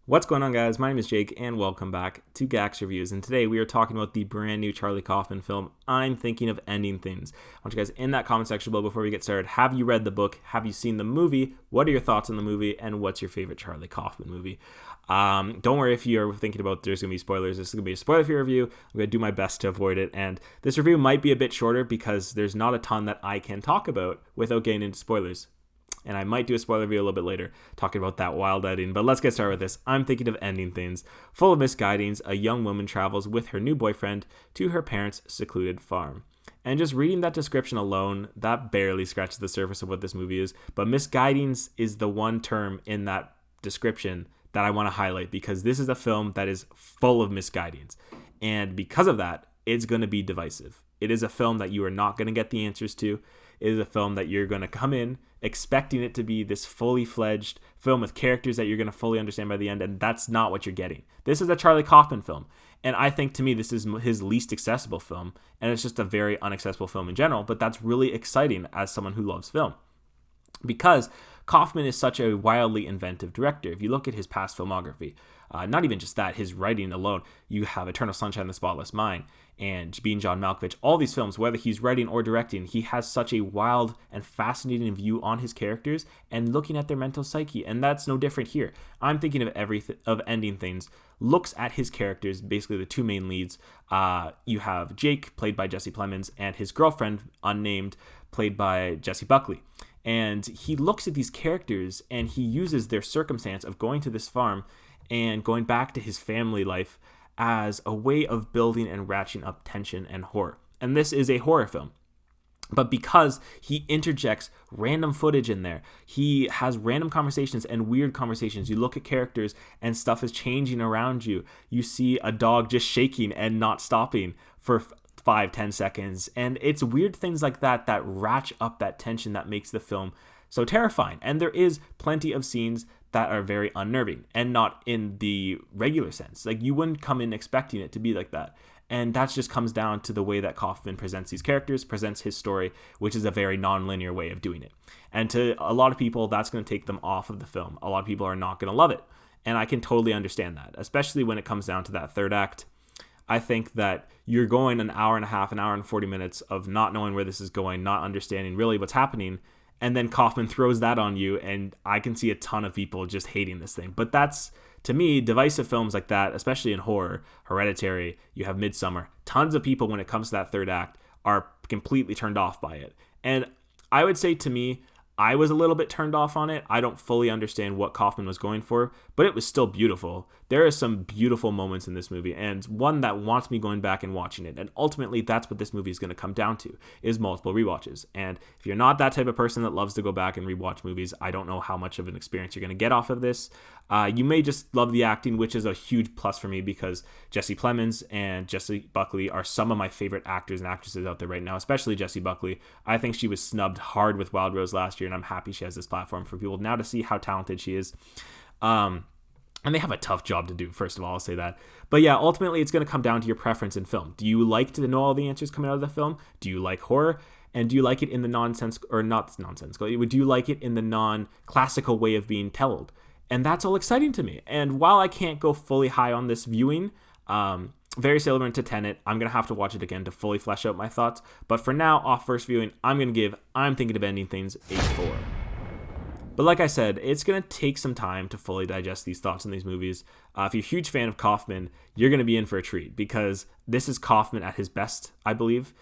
What's going on, guys? My name is Jake, and welcome back to Gax Reviews. And today we are talking about the brand new Charlie Kaufman film, I'm Thinking of Ending Things. I want you guys in that comment section below before we get started. Have you read the book? Have you seen the movie? What are your thoughts on the movie? And what's your favorite Charlie Kaufman movie? Don't worry if you're thinking about there's going to be spoilers. This is going to be a spoiler-free review. I'm going to do my best to avoid it. And this review might be a bit shorter because there's not a ton that I can talk about without getting into spoilers. And I might do a spoiler review a little bit later, talking about that wild ending. But let's get started with this. I'm Thinking of Ending Things. Full of misguidings, a young woman travels with her new boyfriend to her parents' secluded farm. And just reading that description alone, that barely scratches the surface of what this movie is. But misguidings is the one term in that description that I want to highlight, because this is a film that is full of misguidings. And because of that, it's going to be divisive. It is a film that you are not going to get the answers to. It is a film that you're going to come in expecting it to be this fully fledged film with characters that you're going to fully understand by the end, and that's not what you're getting. This is a Charlie Kaufman film, and I think to me this is his least accessible film, and it's just a very unaccessible film in general, but that's really exciting as someone who loves film, because Kaufman is such a wildly inventive director. If you look at his past filmography, not even just that, his writing alone, you have Eternal Sunshine of the Spotless Mind and Being John Malkovich. All these films, whether he's writing or directing, he has such a wild and fascinating view on his characters and looking at their mental psyche, and that's no different here. I'm Thinking of Ending Things looks at his characters, basically the two main leads. You have Jake, played by Jesse Plemons, and his girlfriend, unnamed, played by Jessie Buckley. And he looks at these characters and he uses their circumstance of going to this farm and going back to his family life as a way of building and ratcheting up tension and horror. And this is a horror film. But because he interjects random footage in there, he has random conversations and weird conversations. You look at characters and stuff is changing around you. You see a dog just shaking and not stopping for 5-10 seconds, and it's weird things like that that ratchet up that tension that makes the film so terrifying. And there is plenty of scenes that are very unnerving, and not in the regular sense. Like, you wouldn't come in expecting it to be like that, and that just comes down to the way that Kaufman presents these characters, presents his story, which is a very non-linear way of doing it. And to a lot of people, that's going to take them off of the film. A lot of people are not going to love it, and I can totally understand that, especially when it comes down to that third act. I think that you're going an hour and a half, an hour and 40 minutes of not knowing where this is going, not understanding really what's happening, and then Kaufman throws that on you, and I can see a ton of people just hating this thing. But that's, to me, divisive films like that, especially in horror, Hereditary, you have Midsommar, tons of people, when it comes to that third act, are completely turned off by it. And I would say, to me, I was a little bit turned off on it. I don't fully understand what Kaufman was going for, but it was still beautiful. There are some beautiful moments in this movie, and one that wants me going back and watching it. And ultimately, that's what this movie is going to come down to, is multiple rewatches. And if you're not that type of person that loves to go back and rewatch movies, I don't know how much of an experience you're going to get off of this. You may just love the acting, which is a huge plus for me, because Jesse Plemons and Jessie Buckley are some of my favorite actors and actresses out there right now, especially Jessie Buckley. I think she was snubbed hard with Wild Rose last year, and I'm happy she has this platform for people now to see how talented she is. And they have a tough job to do, first of all, I'll say that. But yeah, ultimately, it's going to come down to your preference in film. Do you like to know all the answers coming out of the film? Do you like horror? And do you like it in the nonsensical? Do you like it in the non-classical way of being told? And that's all exciting to me. And while I can't go fully high on this viewing, very similar to Tenet, I'm going to have to watch it again to fully flesh out my thoughts. But for now, off first viewing, I'm going to give I'm Thinking of Ending Things a 4. But like I said, it's going to take some time to fully digest these thoughts in these movies. If you're a huge fan of Kaufman, you're going to be in for a treat, because this is Kaufman at his best, I believe.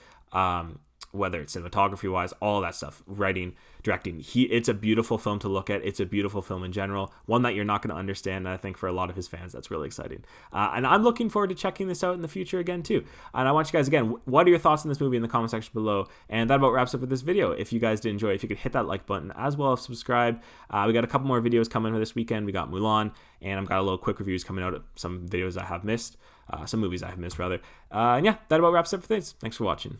Whether it's cinematography-wise, all that stuff, writing, directing. It's a beautiful film to look at. It's a beautiful film in general, one that you're not going to understand, and I think for a lot of his fans, that's really exciting. And I'm looking forward to checking this out in the future again, too. And I want you guys, again, what are your thoughts on this movie in the comment section below? And that about wraps up with this video. If you guys did enjoy it, if you could hit that like button, as well as subscribe. We got a couple more videos coming this weekend. We got Mulan, and I've got a little quick reviews coming out of some videos I have missed. Some movies I have missed, rather. And yeah, that about wraps up for things. Thanks for watching.